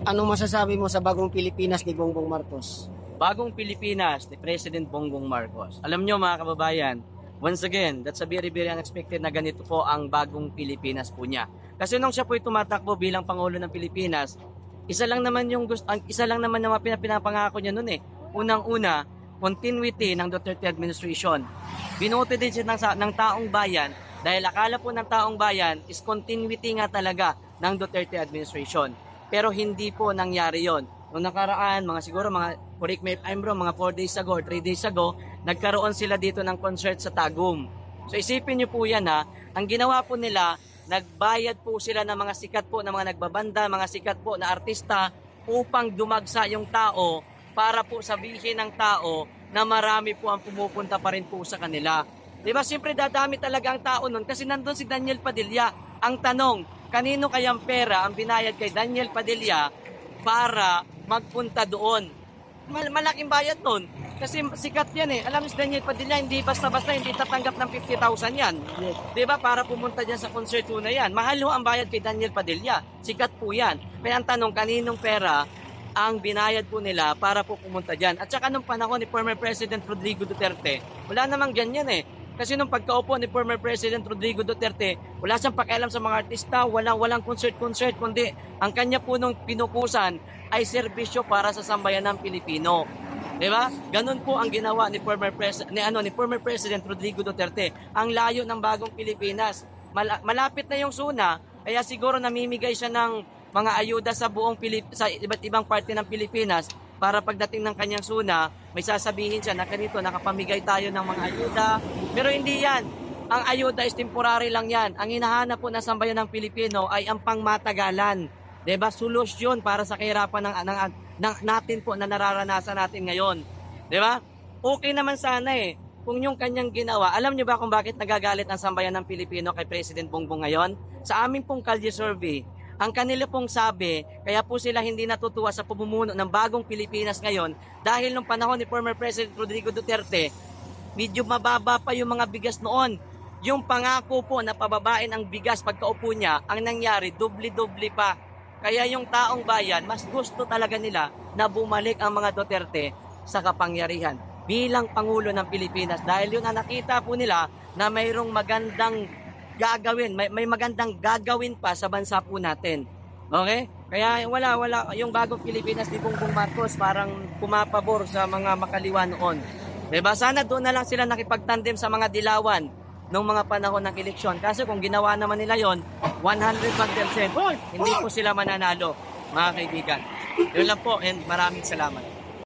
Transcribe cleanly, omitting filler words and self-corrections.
Anong masasabi mo sa bagong Pilipinas ni Bongbong Marcos? Bagong Pilipinas ni President Bongbong Marcos. Alam nyo mga kababayan, once again, that's a very very unexpected na ganito po ang bagong Pilipinas po niya. Kasi nung siya po tumatakbo bilang Pangulo ng Pilipinas, isa lang naman yung isa lang naman na pinapangako niya noon eh. Unang-una, continuity ng Duterte administration. Binoto din siya ng taong bayan dahil akala po ng taong bayan is continuity nga talaga ng Duterte administration. Pero hindi po nangyari yon. Noong nakaraan, correct me if I'm wrong, mga 4 days ago or 3 days ago, nagkaroon sila dito ng concert sa Tagum. So isipin nyo po yan ha, ang ginawa po nila, nagbayad po sila ng mga sikat po na mga nagbabanda, mga sikat po na artista upang dumagsa yung tao para po sabihin ng tao na marami po ang pumupunta pa rin po sa kanila. Diba, siyempre dadami talaga ang tao nun kasi nandun si Daniel Padilla. Ang tanong, kanino kayang pera ang binayad kay Daniel Padilla para magpunta doon? Malaking bayad nun. Kasi sikat yan eh. Alam mo si Daniel Padilla, hindi basta-basta, hindi tatanggap ng 50,000 yan. Yes. Diba? Para pumunta dyan sa concert na yan. Mahal ho ang bayad kay Daniel Padilla. Sikat po yan. Kaya ang tanong, kaninong pera ang binayad po nila para po pumunta dyan? At saka nung panahon ni former President Rodrigo Duterte, wala namang ganyan eh. Kasi nung pagkaupo ni former President Rodrigo Duterte, wala siyang pakialam sa mga artista, walang concert, kundi ang kanya po nung pinukusan ay serbisyo para sa sambayan ng Pilipino. Diba? Ganun po ang ginawa ni former President Rodrigo Duterte. Ang layo ng bagong Pilipinas. Malapit na yung SUNA, kaya siguro namimigay siya ng mga ayuda sa sa iba't ibang parte ng Pilipinas para pagdating ng kanyang SUNA, may sasabihin siya na ganito, nakapamigay tayo ng mga ayuda. Pero hindi yan. Ang ayuda is temporary lang yan. Ang hinahanap po ng sambayan ng Pilipino ay ang pangmatagalan. Diba? Solusyon para sa kahirapan natin po na nararanasan natin ngayon. Diba? Okay naman sana eh. Kung yung kanyang ginawa, alam nyo ba kung bakit nagagalit ang sambayan ng Pilipino kay President Bongbong ngayon? Sa aming pong kalye survey, ang kanila pong sabi, kaya po sila hindi natutuwa sa pamumuno ng bagong Pilipinas ngayon dahil nung panahon ni former President Rodrigo Duterte, medyo mababa pa yung mga bigas noon. Yung pangako po na pababain ang bigas pagkaupo niya, ang nangyari, doble-doble pa. Kaya yung taong bayan, mas gusto talaga nila na bumalik ang mga Duterte sa kapangyarihan bilang Pangulo ng Pilipinas. Dahil yun ang nakita po nila na mayroong magandang gagawin, may magandang gagawin pa sa bansa po natin. Okay? Kaya wala yung bagong Pilipinas ni Bongbong Marcos parang pumapabor sa mga makaliwa noon. Diba? Sana doon na lang sila nakipagtandem sa mga dilawan nung mga panahon ng eleksyon. Kasi kung ginawa naman nila yon 100%, hindi po sila mananalo, mga kaibigan. Yun lang po and maraming salamat.